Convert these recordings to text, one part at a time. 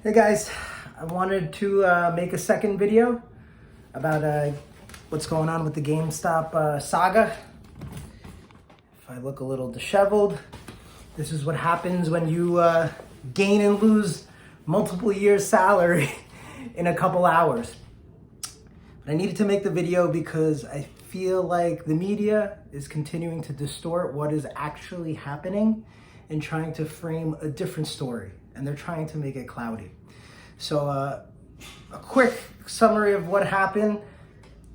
Hey guys, I wanted to make a second video about what's going on with the GameStop saga. If I look a little disheveled, this is what happens when you gain and lose multiple years' salary in a couple hours. But I needed to make the video because I feel like the media is continuing to distort what is actually happening and trying to frame a different story. And they're trying to make it cloudy. So a quick summary of what happened.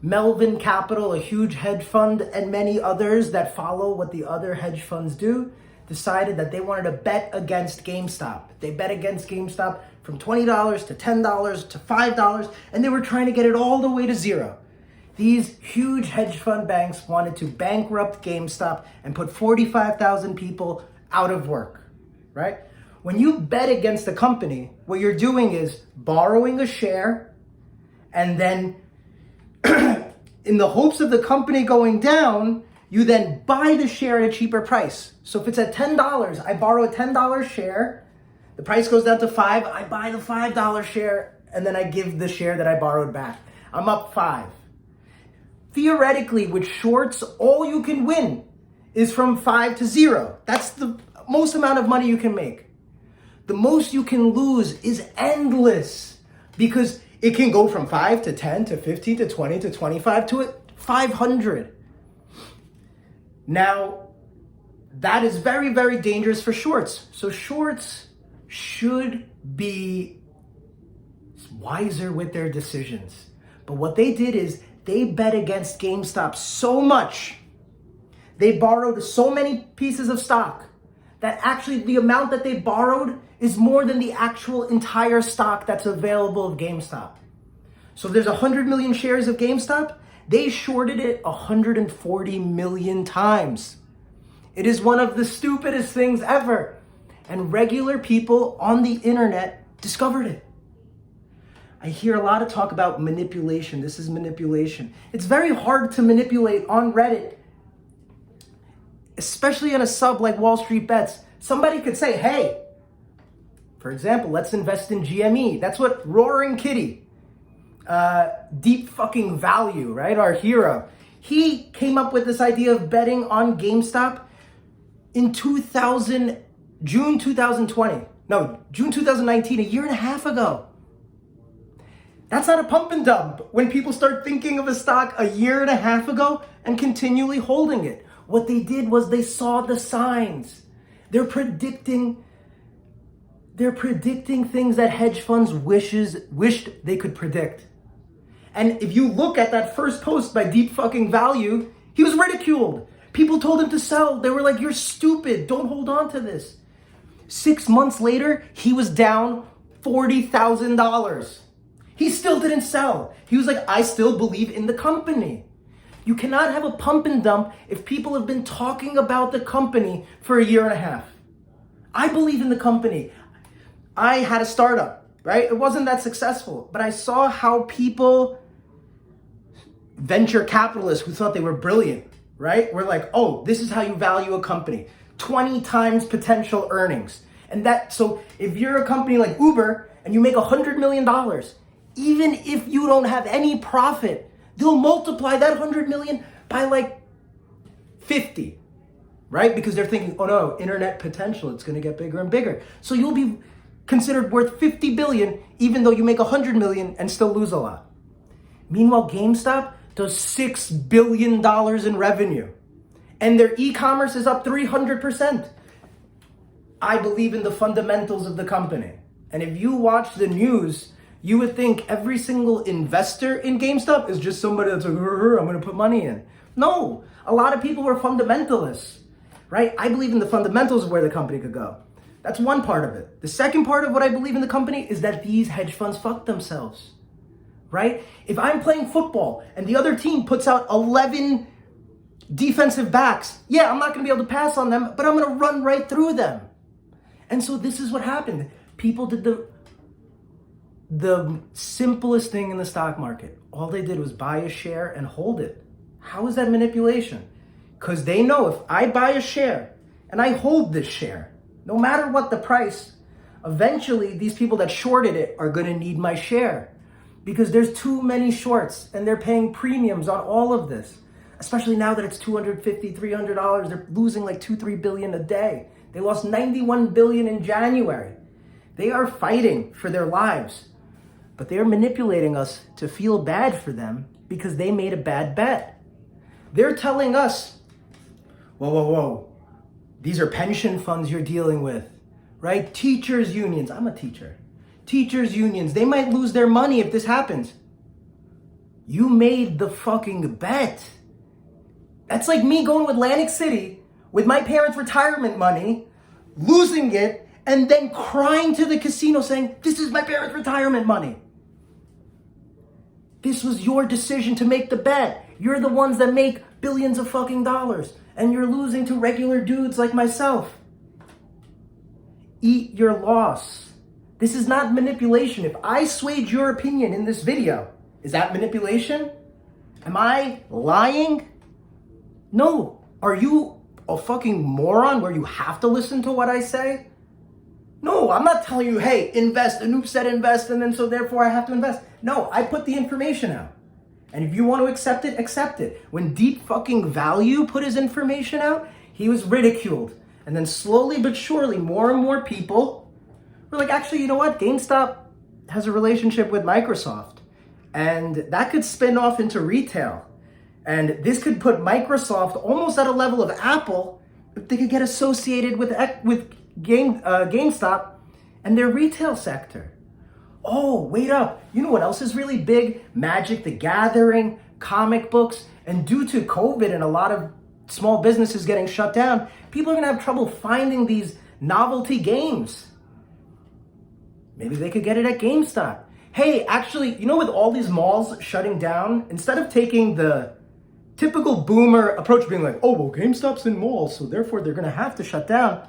Melvin Capital, a huge hedge fund, and many others that follow what the other hedge funds do, decided that they wanted to bet against GameStop. They bet against GameStop from $20 to $10 to $5, and they were trying to get it all the way to zero. These huge hedge fund banks wanted to bankrupt GameStop and put 45,000 people out of work, right? When you bet against a company, what you're doing is borrowing a share and then in the hopes of the company going down, you then buy the share at a cheaper price. So if it's at $10, I borrow a $10 share, the price goes down to $5, I buy the $5 share, and then I give the share that I borrowed back. I'm up $5. Theoretically, with shorts, all you can win is from 5 to 0. That's the most amount of money you can make. The most you can lose is endless because it can go from 5 to 10 to 15 to 20 to 25 to 500. Now, that is very, very dangerous for shorts. So shorts should be wiser with their decisions. But what they did is they bet against GameStop so much. They borrowed so many pieces of stock that actually the amount that they borrowed is more than the actual entire stock that's available of GameStop. So there's 100 million shares of GameStop. They shorted it 140 million times. It is one of the stupidest things ever. And regular people on the internet discovered it. I hear a lot of talk about manipulation. This is manipulation. It's very hard to manipulate on Reddit, especially in a sub like Wall Street Bets. Somebody could say, hey, for example, let's invest in GME. That's what Roaring Kitty, deep fucking value, right? Our hero. He came up with this idea of betting on GameStop in June 2019, a year and a half ago. That's not a pump and dump when people start thinking of a stock a year and a half ago and continually holding it. What they did was they saw the signs. They're predicting things that hedge funds wished they could predict. And if you look at that first post by Deep Fucking Value, he was ridiculed. People told him to sell. They were like, you're stupid. Don't hold on to this. 6 months later, he was down $40,000. He still didn't sell. He was like, I still believe in the company. You cannot have a pump and dump if people have been talking about the company for a year and a half. I believe in the company. I had a startup, right? It wasn't that successful, but I saw how people, venture capitalists who thought they were brilliant, right? Were like, oh, this is how you value a company. 20 times potential earnings. And so if you're a company like Uber and you make $100 million, even if you don't have any profit, they'll multiply that 100 million by like 50, right? Because they're thinking, oh no, internet potential, it's gonna get bigger and bigger. So you'll be considered worth 50 billion, even though you make 100 million and still lose a lot. Meanwhile, GameStop does $6 billion in revenue and their e-commerce is up 300%. I believe in the fundamentals of the company. And if you watch the news, you would think every single investor in GameStop is just somebody that's like, I'm going to put money in. No, a lot of people were fundamentalists, right? I believe in the fundamentals of where the company could go. That's one part of it. The second part of what I believe in the company is that these hedge funds fuck themselves, right? If I'm playing football and the other team puts out 11 defensive backs, yeah, I'm not going to be able to pass on them, but I'm going to run right through them. And so this is what happened. People did the simplest thing in the stock market. All they did was buy a share and hold it. How is that manipulation? Because they know if I buy a share and I hold this share, no matter what the price, Eventually, these people that shorted it are going to need my share because there's too many shorts and they're paying premiums on all of this. Especially now that it's $250, $300, they're losing like $2-3 billion a day. They lost $91 billion in January. They are fighting for their lives, but they are manipulating us to feel bad for them because they made a bad bet. They're telling us, whoa, these are pension funds you're dealing with, right? Teachers unions, I'm a teacher. Teachers unions, they might lose their money if this happens. You made the fucking bet. That's like me going to Atlantic City with my parents' retirement money, losing it, and then crying to the casino saying, this is my parents' retirement money. This was your decision to make the bet. You're the ones that make billions of fucking dollars, and you're losing to regular dudes like myself. Eat your loss. This is not manipulation. If I swayed your opinion in this video, is that manipulation? Am I lying? No. Are you a fucking moron where you have to listen to what I say? No, I'm not telling you, hey, invest. Anoop said invest, and then so therefore I have to invest. No, I put the information out. And if you want to accept it, accept it. When Deep fucking Value put his information out, he was ridiculed. And then slowly but surely, more and more people were like, actually, you know what? GameStop has a relationship with Microsoft. And that could spin off into retail. And this could put Microsoft almost at a level of Apple, but they could get associated with GameStop and their retail sector. Oh, wait up. You know what else is really big? Magic the Gathering, comic books. And due to COVID and a lot of small businesses getting shut down, people are going to have trouble finding these novelty games. Maybe they could get it at GameStop. Hey, actually, you know, with all these malls shutting down, instead of taking the typical boomer approach being like, oh, well, GameStop's in malls, so therefore they're going to have to shut down.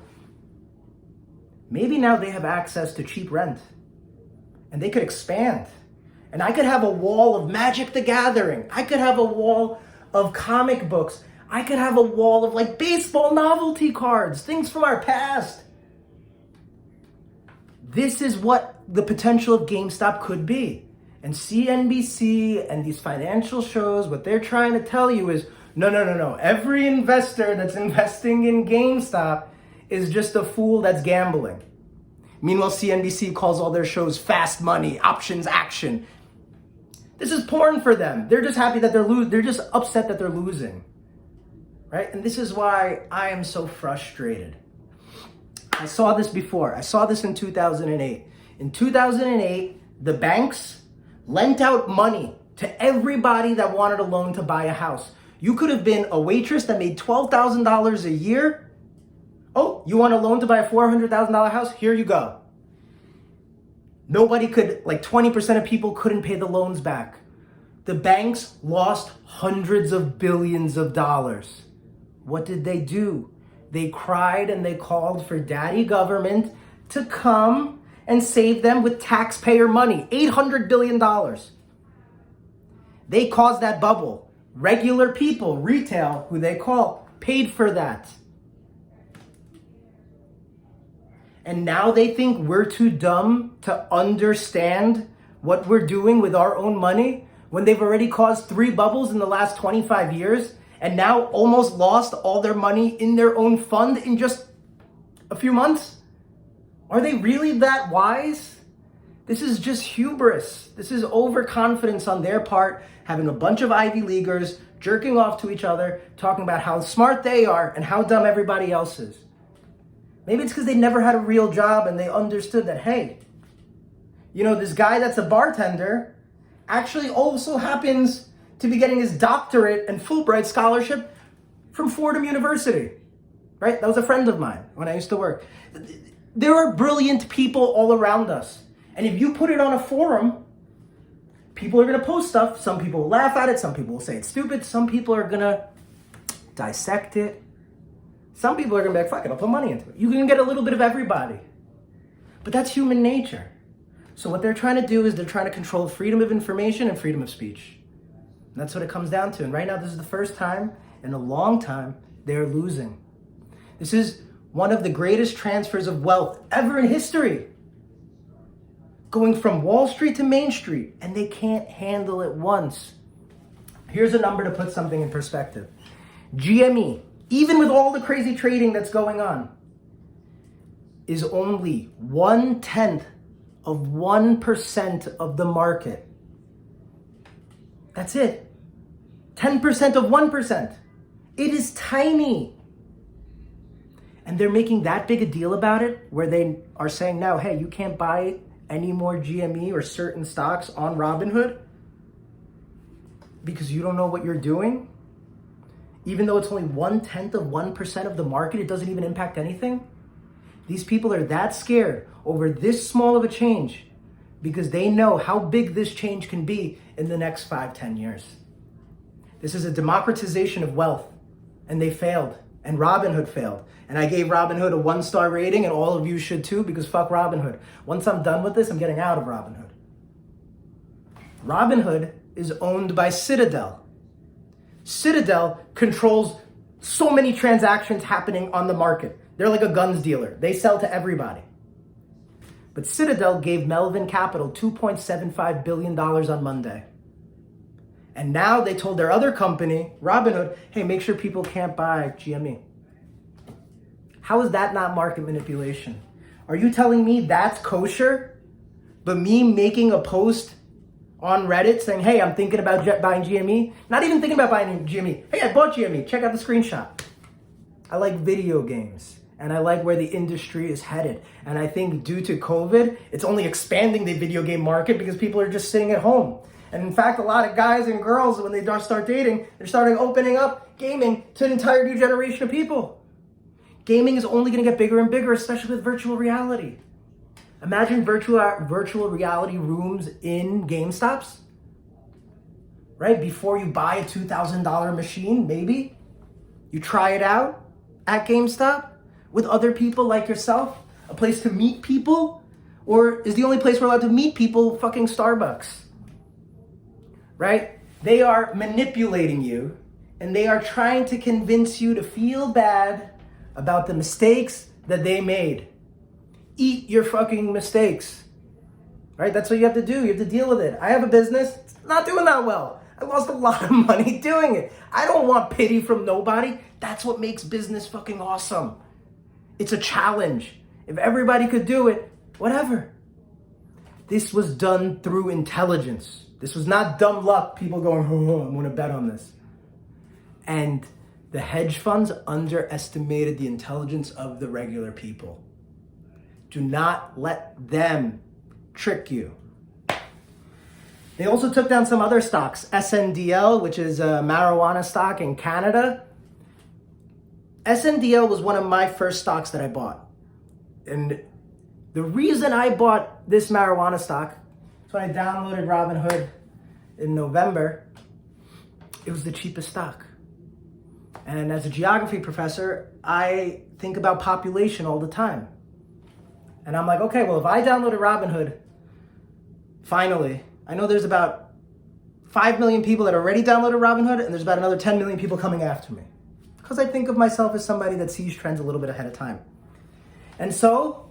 Maybe now they have access to cheap rent and they could expand. And I could have a wall of Magic the Gathering. I could have a wall of comic books. I could have a wall of like baseball novelty cards, things from our past. This is what the potential of GameStop could be. And CNBC and these financial shows, what they're trying to tell you is, no. Every investor that's investing in GameStop is just a fool that's gambling. Meanwhile, CNBC calls all their shows fast money, options, action. This is porn for them. They're just happy that they're just upset that they're losing. Right? And this is why I am so frustrated. I saw this before. I saw this in 2008. In 2008, the banks lent out money to everybody that wanted a loan to buy a house. You could have been a waitress that made $12,000 a year. Oh, you want a loan to buy a $400,000 house? Here you go. Nobody could, like 20% of people couldn't pay the loans back. The banks lost hundreds of billions of dollars. What did they do? They cried and they called for daddy government to come and save them with taxpayer money, $800 billion. They caused that bubble. Regular people, retail, who they call, paid for that. And now they think we're too dumb to understand what we're doing with our own money when they've already caused 3 bubbles in the last 25 years and now almost lost all their money in their own fund in just a few months? Are they really that wise? This is just hubris. This is overconfidence on their part, having a bunch of Ivy Leaguers jerking off to each other, talking about how smart they are and how dumb everybody else is. Maybe it's because they never had a real job and they understood that, hey, you know, this guy that's a bartender actually also happens to be getting his doctorate and Fulbright scholarship from Fordham University, right? That was a friend of mine when I used to work. There are brilliant people all around us. And if you put it on a forum, people are going to post stuff. Some people will laugh at it. Some people will say it's stupid. Some people are going to dissect it. Some people are going to be like, fuck it, I'll put money into it. You can get a little bit of everybody. But that's human nature. So what they're trying to do is they're trying to control freedom of information and freedom of speech. And that's what it comes down to. And right now, this is the first time in a long time they're losing. This is one of the greatest transfers of wealth ever in history. going from Wall Street to Main Street, and they can't handle it once. Here's a number to put something in perspective. GME, even with all the crazy trading that's going on, is only 1/10 of 1% of the market. That's it. 10% of 1%. It is tiny. And they're making that big a deal about it, where they are saying now, hey, you can't buy any more GME or certain stocks on Robinhood because you don't know what you're doing. Even though it's only 1/10 of 1% of the market, it doesn't even impact anything. These people are that scared over this small of a change because they know how big this change can be in the next 5-10 years. This is a democratization of wealth, and they failed, and Robinhood failed. And I gave Robinhood a 1-star rating, and all of you should too, because fuck Robinhood. Once I'm done with this, I'm getting out of Robinhood. Robinhood is owned by Citadel. Citadel controls so many transactions happening on the market. They're like a guns dealer. They sell to everybody. But Citadel gave Melvin Capital $2.75 billion on Monday. And now they told their other company, Robinhood, hey, make sure people can't buy GME. How is that not market manipulation? Are you telling me that's kosher? But me making a post on Reddit saying, hey, I'm thinking about buying GME, not even thinking about buying GME. Hey, I bought GME. Check out the screenshot. I like video games, and I like where the industry is headed. And I think due to COVID, it's only expanding the video game market because people are just sitting at home. And in fact, a lot of guys and girls, when they start dating, they're starting opening up gaming to an entire new generation of people. Gaming is only going to get bigger and bigger, especially with virtual reality. Imagine virtual reality rooms in GameStops, right? Before you buy a $2,000 machine, maybe you try it out at GameStop with other people like yourself, a place to meet people, or is the only place we're allowed to meet people fucking Starbucks, right? They are manipulating you, and they are trying to convince you to feel bad about the mistakes that they made. Eat your fucking mistakes, right? That's what you have to do. You have to deal with it. I have a business. It's not doing that well. I lost a lot of money doing it. I don't want pity from nobody. That's what makes business fucking awesome. It's a challenge. If everybody could do it, whatever. This was done through intelligence. This was not dumb luck, people going, oh, I'm going to bet on this. And the hedge funds underestimated the intelligence of the regular people. Do not let them trick you. They also took down some other stocks. SNDL, which is a marijuana stock in Canada. SNDL was one of my first stocks that I bought. And the reason I bought this marijuana stock is when I downloaded Robinhood in November, it was the cheapest stock. And as a geography professor, I think about population all the time. And I'm like, okay, well, if I downloaded Robinhood, finally, I know there's about 5 million people that already downloaded Robinhood, and there's about another 10 million people coming after me. Because I think of myself as somebody that sees trends a little bit ahead of time. And so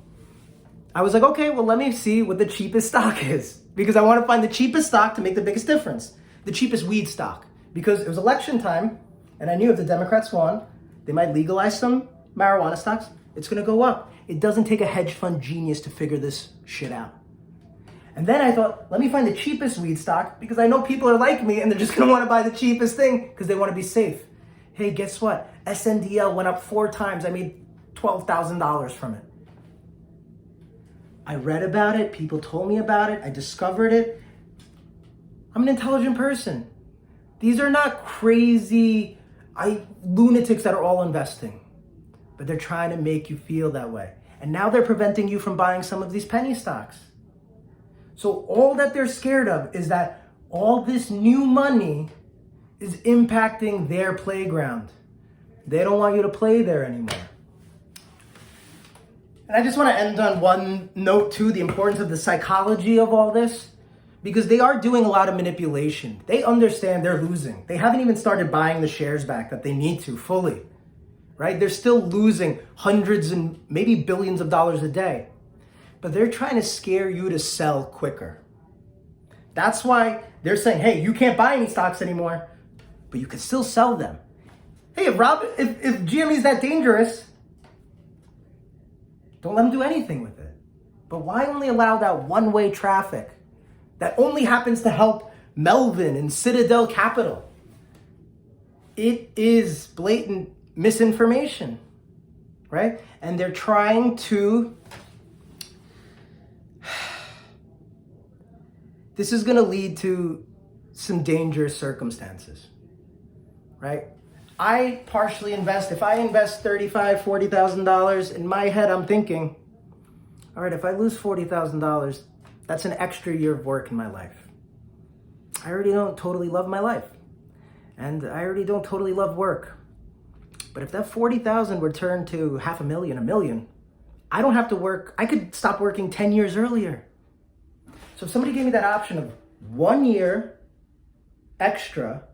I was like, okay, well, let me see what the cheapest stock is. Because I want to find the cheapest stock to make the biggest difference. The cheapest weed stock. Because it was election time, and I knew if the Democrats won, they might legalize some marijuana stocks. It's going to go up. It doesn't take a hedge fund genius to figure this shit out. And then I thought, let me find the cheapest weed stock because I know people are like me and they're just going to want to buy the cheapest thing because they want to be safe. Hey, guess what? SNDL went up 4 times. I made $12,000 from it. I read about it. People told me about it. I discovered it. I'm an intelligent person. These are not crazy lunatics that are all investing. But they're trying to make you feel that way. And now they're preventing you from buying some of these penny stocks. So all that they're scared of is that all this new money is impacting their playground. They don't want you to play there anymore. And I just want to end on one note too, the importance of the psychology of all this, because they are doing a lot of manipulation. They understand they're losing. They haven't even started buying the shares back that they need to fully. Right? They're still losing hundreds and maybe billions of dollars a day. but they're trying to scare you to sell quicker. That's why they're saying, hey, you can't buy any stocks anymore, but you can still sell them. Hey, if GME is that dangerous, don't let them do anything with it. But why only allow that one-way traffic that only happens to help Melvin and Citadel Capital? It is blatant misinformation, right? And they're trying to... This is going to lead to some dangerous circumstances, right? I partially invest. If I invest $35,000, $40,000, in my head, I'm thinking, all right, if I lose $40,000, that's an extra year of work in my life. I already don't totally love my life. And I already don't totally love work. But if that 40,000 were turned to $500,000, $1 million, I don't have to work. I could stop working 10 years earlier. So if somebody gave me that option of 1 year extra,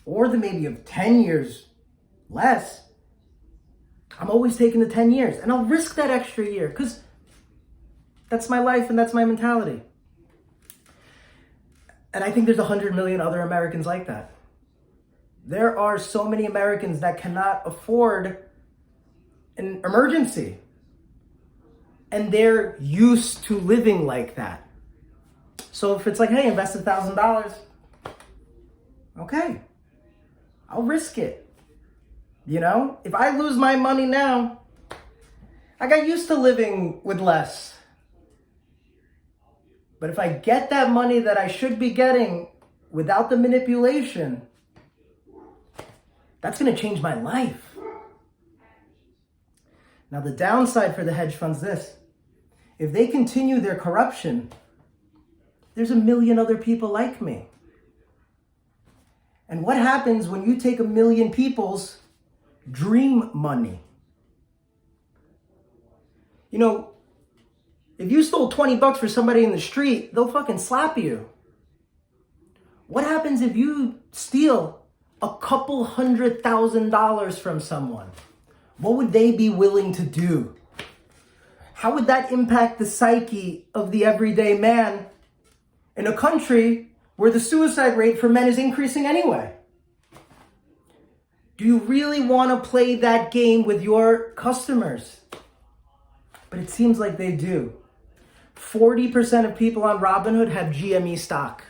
or the maybe of 10 years less, I'm always taking the 10 years. And I'll risk that extra year because that's my life and that's my mentality. And I think there's 100 million other Americans like that. There are so many Americans that cannot afford an emergency. And they're used to living like that. So if it's like, hey, invest $1,000, okay, I'll risk it. You know, if I lose my money now, I got used to living with less. But if I get that money that I should be getting without the manipulation, that's going to change my life. Now, the downside for the hedge funds is this. If they continue their corruption, there's a million other people like me. And what happens when you take a million people's dream money? You know, if you stole $20 for somebody in the street, they'll fucking slap you. What happens if you steal a couple $100,000 from someone? What would they be willing to do? How would that impact the psyche of the everyday man in a country where the suicide rate for men is increasing anyway? Do you really want to play that game with your customers? But it seems like they do. 40% of people on Robinhood have GME stock.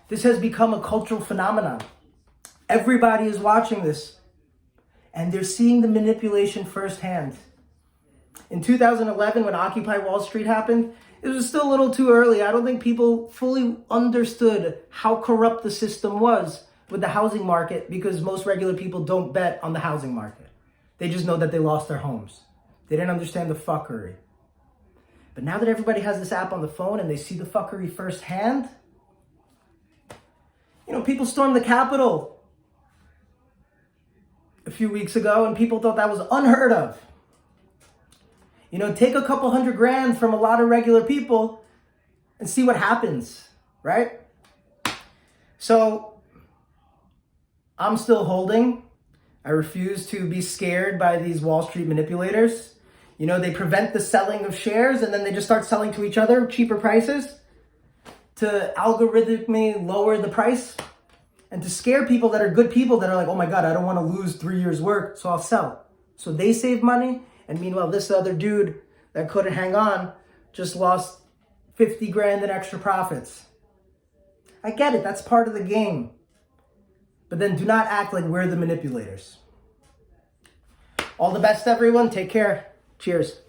This has become a cultural phenomenon. Everybody is watching this, and they're seeing the manipulation firsthand. In 2011, when Occupy Wall Street happened, it was still a little too early. I don't think people fully understood how corrupt the system was with the housing market, because most regular people don't bet on the housing market. They just know that they lost their homes. They didn't understand the fuckery. But now that everybody has this app on the phone and they see the fuckery firsthand, you know, people stormed the Capitol a few weeks ago and people thought that was unheard of. You know, take a couple $100,000 from a lot of regular people and see what happens, right? So I'm still holding. I refuse to be scared by these Wall Street manipulators. You know, they prevent the selling of shares and then they just start selling to each other cheaper prices to algorithmically lower the price and to scare people that are good people that are like, oh my God, I don't want to lose 3 years work, so I'll sell. So they save money. And meanwhile, this other dude that couldn't hang on just lost 50 grand in extra profits. I get it. That's part of the game. But then do not act like we're the manipulators. All the best, everyone. Take care. Cheers.